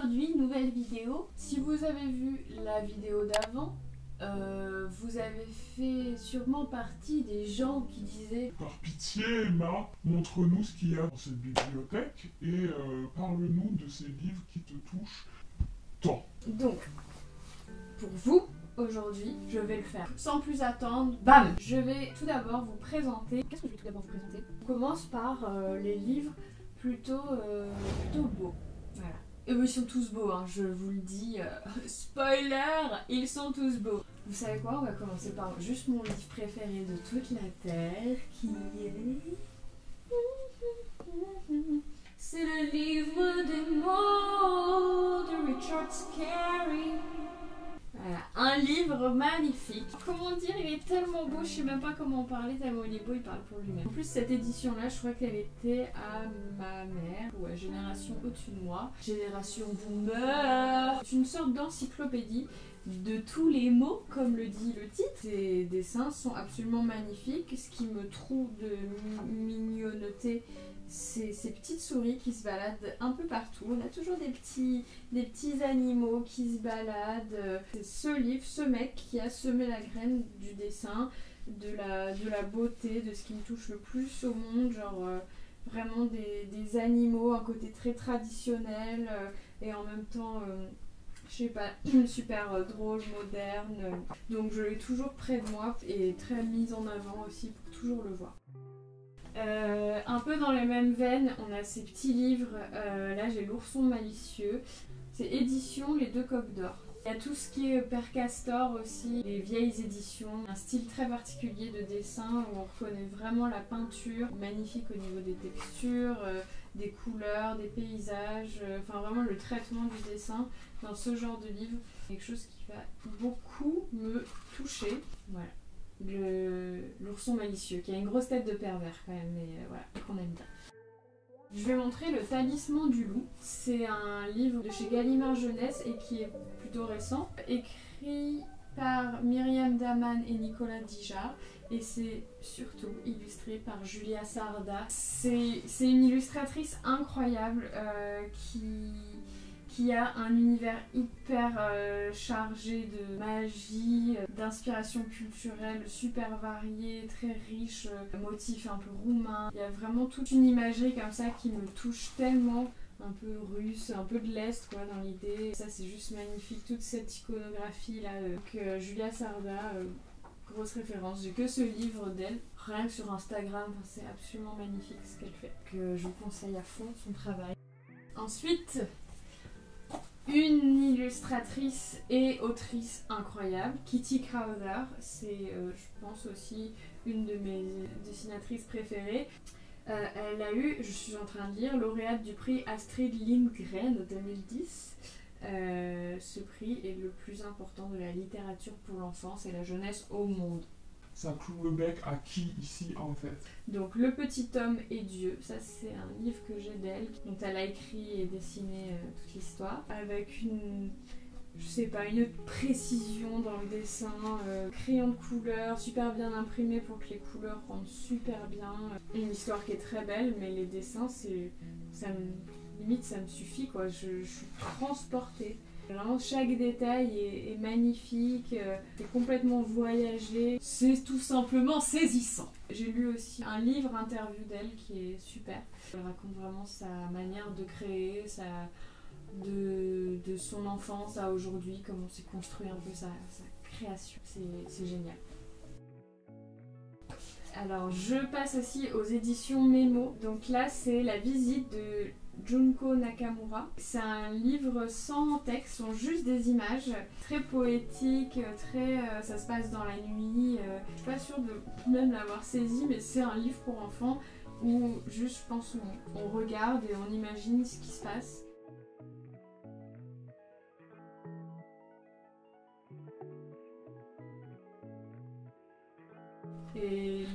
aujourd'hui, nouvelle vidéo. Si vous avez vu la vidéo d'avant, vous avez fait sûrement partie des gens qui disaient Par pitié, Emma, montre-nous ce qu'il y a dans cette bibliothèque et parle-nous de ces livres qui te touchent tant. Donc, pour vous, aujourd'hui, je vais le faire. Sans plus attendre, bam! Je vais tout d'abord vous présenter. Qu'est-ce que je vais tout d'abord vous présenter? On commence par les livres plutôt beaux. Voilà. Et ils sont tous beaux, hein, je vous le dis. Spoiler, ils sont tous beaux. Vous savez quoi? On va commencer par juste mon livre préféré de toute la Terre, qui est... C'est le livre des mots de Richard Scarry. Voilà, un livre magnifique. Comment dire, il est tellement beau, je sais même pas comment en parler, tellement il est beau, il parle pour lui-même. En plus, cette édition-là, je crois qu'elle était à ma mère, ou à génération au-dessus de moi. Génération boomer. C'est une sorte d'encyclopédie de tous les mots, comme le dit le titre. Ces dessins sont absolument magnifiques. Ce qui me trouve de mignonneté, c'est ces petites souris qui se baladent un peu partout. On a toujours des petits animaux qui se baladent. C'est ce livre, ce mec qui a semé la graine du dessin, de la beauté, de ce qui me touche le plus au monde, genre vraiment des animaux, un côté très traditionnel et en même temps, je sais pas, super drôle, moderne. Donc je l'ai toujours près de moi et très mise en avant aussi pour toujours le voir. Un peu dans les mêmes veines, on a ces petits livres. Là, j'ai L'Ourson Malicieux. C'est édition Les Deux Coques d'Or. Il y a tout ce qui est Père Castor aussi, les vieilles éditions. Un style très particulier de dessin où on reconnaît vraiment la peinture. Magnifique au niveau des textures, des couleurs, des paysages. Enfin, vraiment le traitement du dessin dans ce genre de livre. Quelque chose qui va beaucoup me toucher. Voilà. L'Ourson Malicieux, qui a une grosse tête de pervers quand même, mais voilà, qu'on aime bien. Je vais montrer Le Talisman du Loup. C'est un livre de chez Gallimard Jeunesse et qui est plutôt récent, écrit par Myriam Daman et Nicolas Dijard, et c'est surtout illustré par Julia Sarda. C'est une illustratrice incroyable qui a un univers hyper chargé de magie, d'inspiration culturelle super variée, très riche, motifs un peu roumains. Il y a vraiment toute une imagerie comme ça qui me touche tellement, un peu russe, un peu de l'Est quoi dans l'idée. Ça c'est juste magnifique, toute cette iconographie là. Julia Sarda, grosse référence. J'ai que ce livre d'elle, rien que sur Instagram, c'est absolument magnifique ce qu'elle fait. Que je vous conseille à fond son travail. Ensuite, une illustratrice et autrice incroyable, Kitty Crowther, c'est je pense aussi une de mes dessinatrices préférées. Elle a eu, je suis en train de lire, lauréate du prix Astrid Lindgren de 2010. Ce prix est le plus important de la littérature pour l'enfance et la jeunesse au monde. Ça cloue le bec à qui ici en fait? Donc Le Petit Homme et Dieu, ça c'est un livre que j'ai d'elle, dont elle a écrit et dessiné toute l'histoire, avec une, je sais pas, une précision dans le dessin, crayon de couleur, super bien imprimé pour que les couleurs rendent super bien, une histoire qui est très belle, mais les dessins, limite ça me suffit quoi, je suis transportée. Vraiment, chaque détail est magnifique, c'est complètement voyagé, c'est tout simplement saisissant. J'ai lu aussi un livre interview d'elle qui est super. Elle raconte vraiment sa manière de créer, de son enfance à aujourd'hui, comment s'est construit un peu sa création. C'est génial. Alors, je passe aussi aux éditions Mémo. Donc là, c'est La visite de Junko Nakamura. C'est un livre sans texte, ce sont juste des images, très poétiques, ça se passe dans la nuit. Je suis pas sûre de même l'avoir saisi, mais c'est un livre pour enfants où juste, je pense, on regarde et on imagine ce qui se passe. Et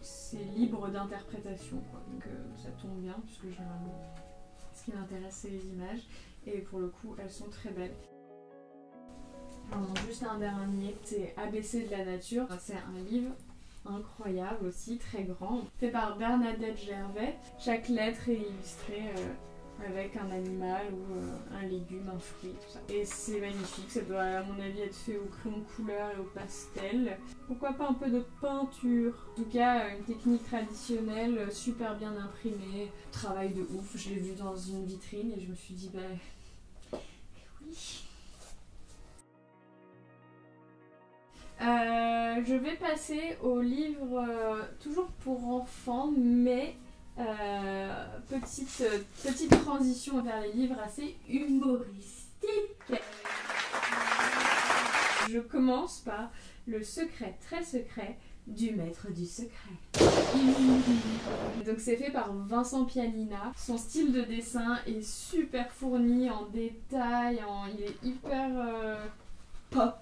c'est libre d'interprétation, quoi. Donc ça tombe bien, puisque généralement, ce qui m'intéresse, c'est les images. Et pour le coup, elles sont très belles. Alors, juste un dernier, c'est ABC de la nature. C'est un livre incroyable aussi, très grand, fait par Bernadette Gervais. Chaque lettre est illustrée avec un animal ou un légume, un fruit, tout ça. Et c'est magnifique, ça doit à mon avis être fait au crayon couleur et au pastel. Pourquoi pas un peu de peinture. En tout cas, une technique traditionnelle, super bien imprimée, travail de ouf. Je l'ai vu dans une vitrine et je me suis dit, bah oui. Je vais passer au livre toujours pour enfants, mais petite transition vers les livres assez humoristiques. Je commence par Le secret très secret du maître du secret. Donc c'est fait par Vincent Pianina. Son style de dessin est super fourni en détails, il est hyper pop.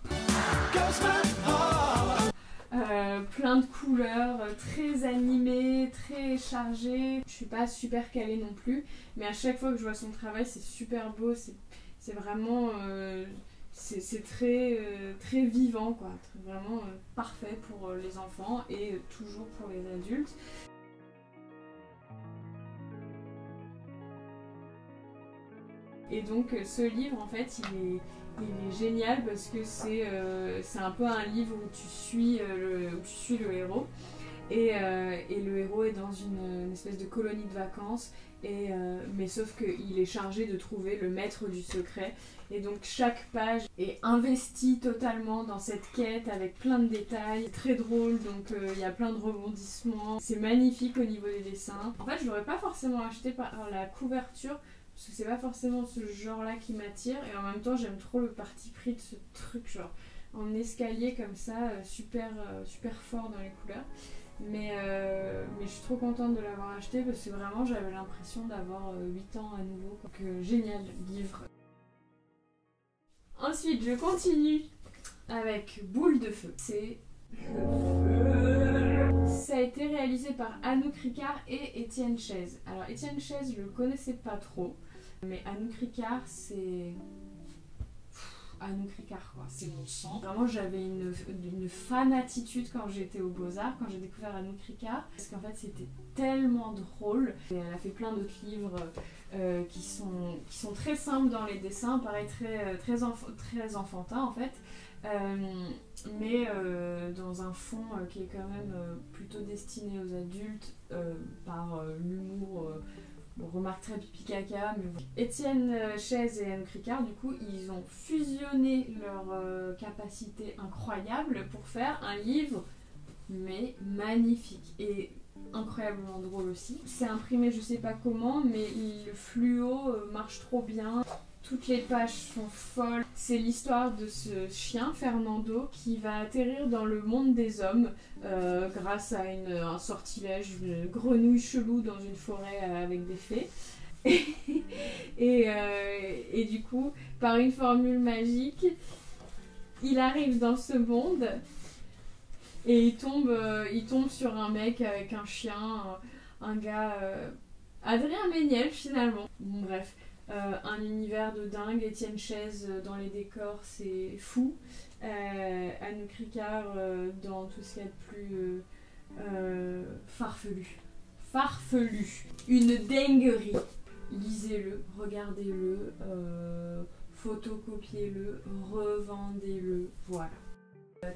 Plein de couleurs, très animées, très chargées. Je suis pas super calée non plus, mais à chaque fois que je vois son travail, c'est super beau, c'est vraiment c'est très vivant, quoi. Vraiment parfait pour les enfants et toujours pour les adultes. Et donc ce livre, en fait, il est génial parce que c'est un peu un livre où tu suis le héros. Et le héros est dans une espèce de colonie de vacances, mais sauf qu'il est chargé de trouver le maître du secret. Et donc chaque page est investie totalement dans cette quête avec plein de détails. C'est très drôle, donc il y a plein de rebondissements. C'est magnifique au niveau des dessins. En fait, je l'aurais pas forcément acheté par la couverture, parce que c'est pas forcément ce genre-là qui m'attire. Et en même temps, j'aime trop le parti pris de ce truc, genre en escalier comme ça, super fort dans les couleurs. Mais je suis trop contente de l'avoir acheté parce que vraiment j'avais l'impression d'avoir 8 ans à nouveau. Donc génial livre. Ensuite je continue avec Boule de feu. C'est le feu. Ça a été réalisé par Anouk Ricard et Étienne Chaise. Alors Étienne Chaise je le connaissais pas trop, mais Anouk Ricard c'est... Anouk Ricard, quoi, c'est mon sang. Vraiment, j'avais une fan attitude quand j'étais aux Beaux-Arts, quand j'ai découvert Anouk Ricard, parce qu'en fait, c'était tellement drôle. Et elle a fait plein d'autres livres qui sont très simples dans les dessins, pareil, très enfantin en fait, mais dans un fond qui est quand même plutôt destiné aux adultes par l'humour. Remarque très pipi caca, mais bon. Étienne Chaise et Anouk Ricard, du coup, ils ont fusionné leurs capacités incroyables pour faire un livre, mais magnifique et incroyablement drôle aussi. C'est imprimé je sais pas comment, mais le fluo marche trop bien. Toutes les pages sont folles. C'est l'histoire de ce chien, Fernando, qui va atterrir dans le monde des hommes grâce à un sortilège, une grenouille chelou dans une forêt avec des fées. Et du coup, par une formule magique, il arrive dans ce monde et il tombe sur un mec avec un chien, un gars... Adrien Méniel finalement. Bon, bref. Un univers de dingue, Étienne Chaise dans les décors, c'est fou. Anouk Ricard dans tout ce qu'il y a de plus farfelu. Une dinguerie. Lisez-le, regardez-le, photocopiez-le, revendez-le, voilà.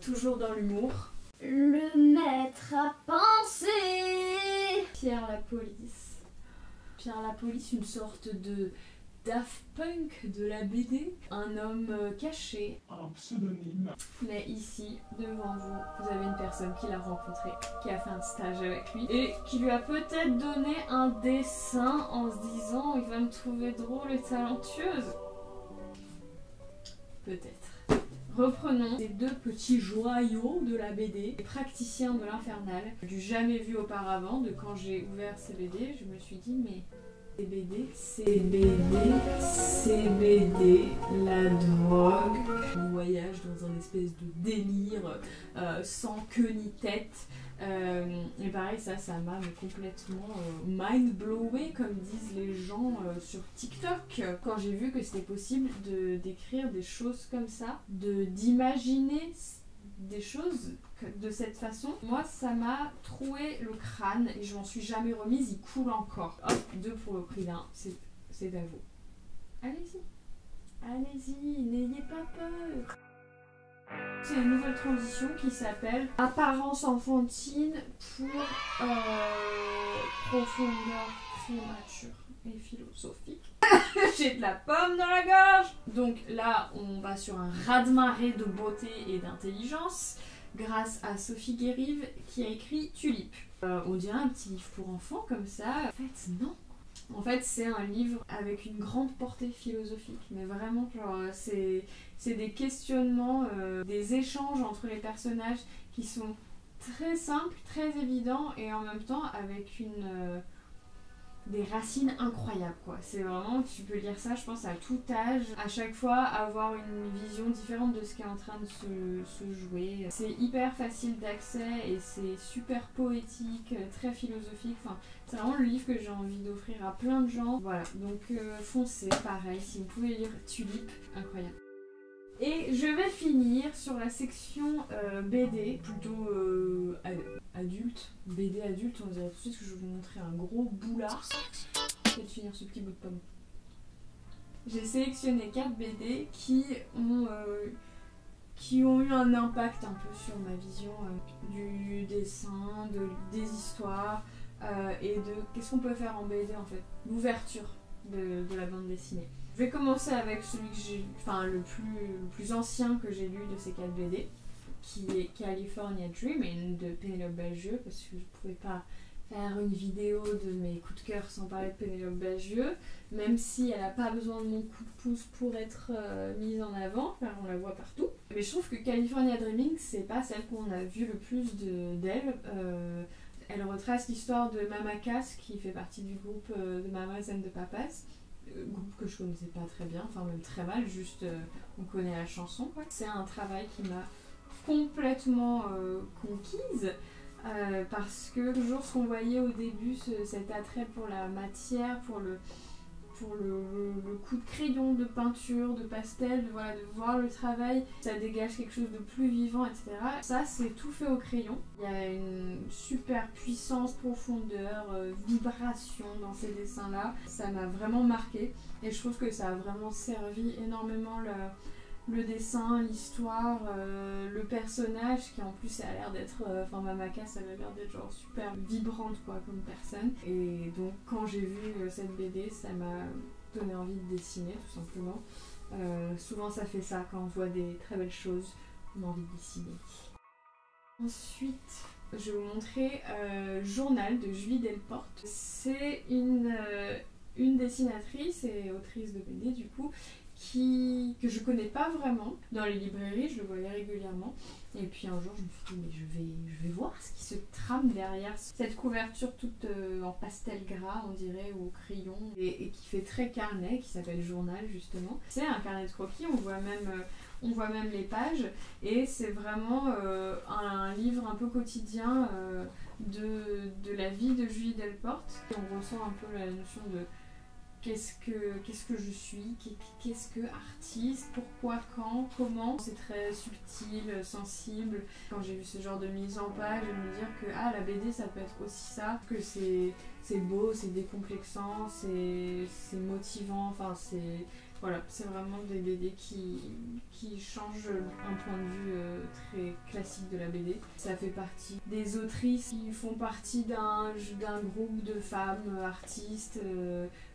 Toujours dans l'humour. Le maître à penser. Pierre la police. Pierre la police, une sorte de Daft Punk de la BD, un homme caché, un pseudonyme. Mais ici, devant vous, vous avez une personne qui l'a rencontré, qui a fait un stage avec lui et qui lui a peut-être donné un dessin en se disant il va me trouver drôle et talentueuse. Peut-être. Reprenons ces deux petits joyaux de la BD, les praticiens de l'infernal, du jamais vu auparavant. De quand j'ai ouvert ces BD, je me suis dit mais CBD, la drogue. On voyage dans un espèce de délire sans queue ni tête. Et pareil, ça m'a complètement mind-blowé, comme disent les gens sur TikTok. Quand j'ai vu que c'était possible d'écrire des choses comme ça, d'imaginer des choses de cette façon, moi ça m'a troué le crâne et je m'en suis jamais remise, il coule encore. Hop, 2 pour le prix d'un, c'est c'est à vous. Allez-y. Allez-y, n'ayez pas peur. C'est une nouvelle transition qui s'appelle Apparence enfantine pour profondeur prémature et philosophique. J'ai de la pomme dans la gorge. Donc là, on va sur un raz-de-marée de beauté et d'intelligence grâce à Sophie Guérive qui a écrit Tulipe. On dirait un petit livre pour enfants comme ça. En fait, non. En fait, c'est un livre avec une grande portée philosophique, mais vraiment, genre, c'est des questionnements, des échanges entre les personnages qui sont très simples, très évidents, et en même temps avec des racines incroyables, quoi. C'est vraiment, tu peux lire ça, je pense, à tout âge, à chaque fois avoir une vision différente de ce qui est en train de se jouer. C'est hyper facile d'accès et c'est super poétique, très philosophique. Enfin, c'est vraiment le livre que j'ai envie d'offrir à plein de gens. Voilà, donc foncez, pareil, si vous pouvez lire Tulipe, incroyable. Et je vais finir sur la section BD, plutôt adulte. BD adulte, on dirait tout de suite que je vais vous montrer un gros boulard. Je vais finir ce petit bout de pomme. J'ai sélectionné 4 BD qui ont eu un impact un peu sur ma vision du dessin, des histoires et de qu'est-ce qu'on peut faire en BD en fait. L'ouverture de la bande dessinée. Je vais commencer avec celui que j'ai, enfin le plus ancien que j'ai lu de ces 4 BD, qui est California Dreaming de Pénélope Bagieux, parce que je ne pouvais pas faire une vidéo de mes coups de cœur sans parler de Pénélope Bagieux, même si elle n'a pas besoin de mon coup de pouce pour être mise en avant, car on la voit partout. Mais je trouve que California Dreaming, c'est pas celle qu'on a vu le plus d'elle. Elle retrace l'histoire de Mama Cass, qui fait partie du groupe de Mamas and de Papas. Groupe que je connaissais pas très bien, enfin même très mal, juste on connaît la chanson quoi. C'est un travail qui m'a complètement conquise parce que toujours ce qu'on voyait au début, cet attrait pour la matière, pour le coup de crayon, de peinture, de pastel, de voir le travail, ça dégage quelque chose de plus vivant, etc. Ça, c'est tout fait au crayon. Il y a une super puissance, profondeur, vibration dans ces dessins-là. Ça m'a vraiment marqué et je trouve que ça a vraiment servi énormément le dessin, l'histoire, le personnage qui en plus a l'air d'être, Mama Cass, elle a l'air d'être genre super vibrante quoi comme personne. Et donc quand j'ai vu cette BD, ça m'a donné envie de dessiner tout simplement. Souvent ça fait ça quand on voit des très belles choses, on a envie de dessiner. Ensuite, je vais vous montrer Journal de Julie Delporte. C'est une dessinatrice et autrice de BD du coup, que je connais pas vraiment. Dans les librairies, je le voyais régulièrement. Et puis un jour, je me suis dit, mais je vais voir ce qui se trame derrière cette couverture toute en pastel gras, on dirait, au crayon, et qui fait très carnet, qui s'appelle Journal, justement. C'est un carnet de croquis, on voit même les pages, et c'est vraiment un livre un peu quotidien de la vie de Julie Delporte. Et on ressent un peu la notion de qu'est-ce que je suis, qu'est-ce que artiste, pourquoi, quand, comment. C'est très subtil, sensible. Quand j'ai vu ce genre de mise en page, je me dire que la BD ça peut être aussi ça, que c'est beau, c'est décomplexant, c'est motivant, enfin c'est vraiment des BD qui changent un point de vue très classique de la BD. Ça fait partie des autrices qui font partie d'un groupe de femmes artistes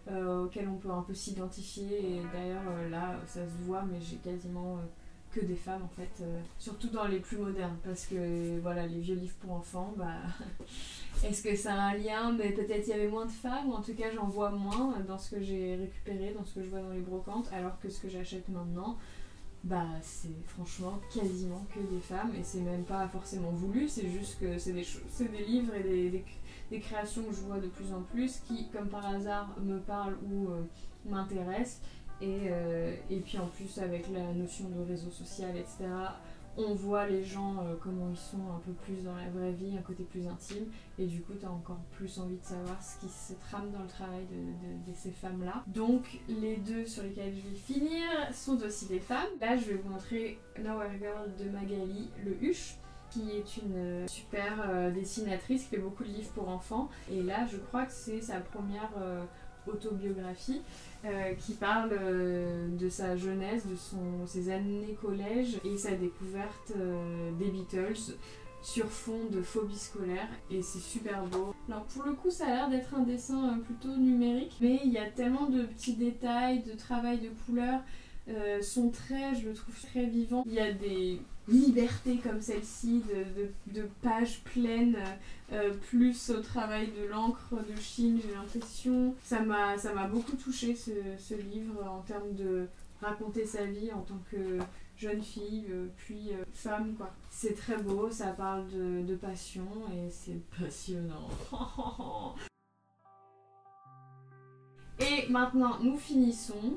auxquelles on peut un peu s'identifier. Et d'ailleurs là, ça se voit, mais j'ai quasiment que des femmes en fait, surtout dans les plus modernes, parce que voilà, les vieux livres pour enfants, est-ce que ça a un lien? Mais peut-être il y avait moins de femmes, ou en tout cas j'en vois moins dans ce que j'ai récupéré, dans ce que je vois dans les brocantes, alors que ce que j'achète maintenant, c'est franchement quasiment que des femmes, et c'est même pas forcément voulu, c'est juste que c'est des livres et des créations que je vois de plus en plus qui, comme par hasard, me parlent ou m'intéressent. Et puis en plus avec la notion de réseau social, etc., on voit les gens comment ils sont un peu plus dans la vraie vie, un côté plus intime, et du coup t'as encore plus envie de savoir ce qui se trame dans le travail de ces femmes-là. Donc les deux sur lesquels je vais finir sont aussi des femmes. Là je vais vous montrer Nowhere Girl de Magali Le Huche, qui est une super dessinatrice qui fait beaucoup de livres pour enfants, et là je crois que c'est sa première autobiographie qui parle de sa jeunesse, de ses années collège et sa découverte des Beatles sur fond de phobie scolaire, et c'est super beau. Alors pour le coup ça a l'air d'être un dessin plutôt numérique, mais il y a tellement de petits détails, de travail de couleurs, son trait je le trouve très vivant. Il y a des libertés comme celle-ci, de pages pleines, plus au travail de l'encre de Chine, j'ai l'impression. Ça m'a beaucoup touchée ce livre en termes de raconter sa vie en tant que jeune fille, puis femme, quoi. C'est très beau, ça parle de passion et c'est passionnant. Et maintenant, nous finissons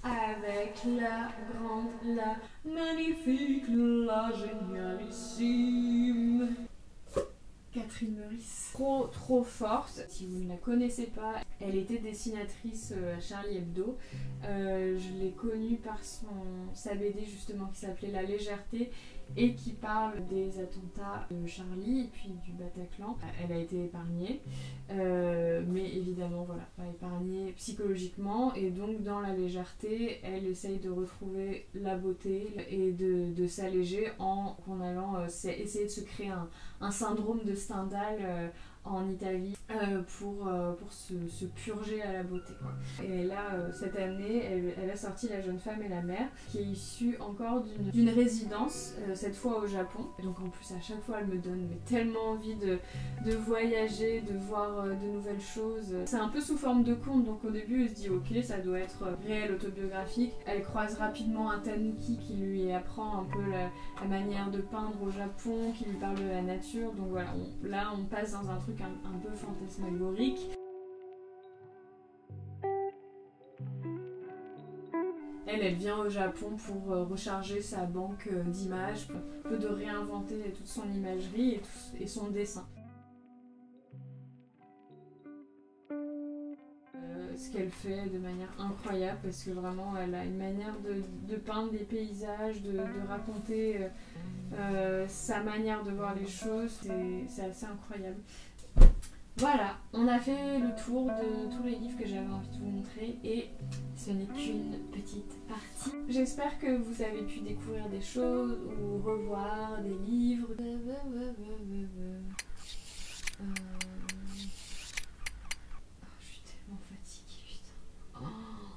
avec la grande, la magnifique, la génialissime Catherine Meurice. Trop forte. Si vous ne la connaissez pas, elle était dessinatrice à Charlie Hebdo. Je l'ai connue par sa BD justement qui s'appelait La Légèreté et qui parle des attentats de Charlie et puis du Bataclan. Elle a été épargnée, mais évidemment voilà, pas épargnée psychologiquement, et donc dans La Légèreté, elle essaye de retrouver la beauté et de s'alléger en allant essayer de se créer un syndrome de Stendhal en Italie pour se purger à la beauté, quoi. Et là, cette année, elle a sorti La jeune femme et la mère, qui est issue encore d'une résidence, cette fois au Japon. Donc en plus, à chaque fois, elle me donne tellement envie de voyager, de voir de nouvelles choses. C'est un peu sous forme de conte, donc au début, elle se dit ok, ça doit être réel, autobiographique. Elle croise rapidement un tanuki qui lui apprend un peu la manière de peindre au Japon, qui lui parle de la nature. Donc voilà, là, on passe dans un truc un peu fantasmagorique. Elle vient au Japon pour recharger sa banque d'images, un peu de réinventer toute son imagerie et son dessin. Ce qu'elle fait de manière incroyable, parce que vraiment elle a une manière de peindre des paysages, de raconter sa manière de voir les choses, c'est assez incroyable. Voilà, on a fait le tour de tous les livres que j'avais envie de vous montrer et ce n'est qu'une petite partie. J'espère que vous avez pu découvrir des choses ou revoir des livres. Je suis tellement fatiguée, putain.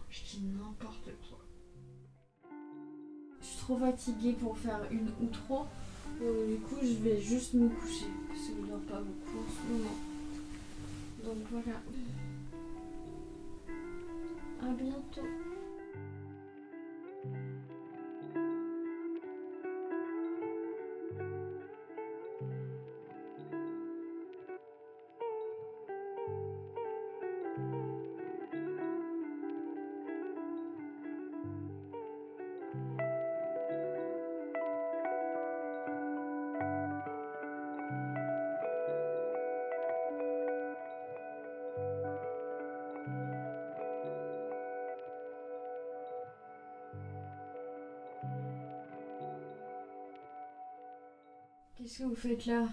Je dis n'importe quoi. Je suis trop fatiguée pour faire une outro. Du coup, je vais juste me coucher parce que je dors pas beaucoup en ce moment. Donc voilà. À bientôt. Qu'est-ce que vous faites là?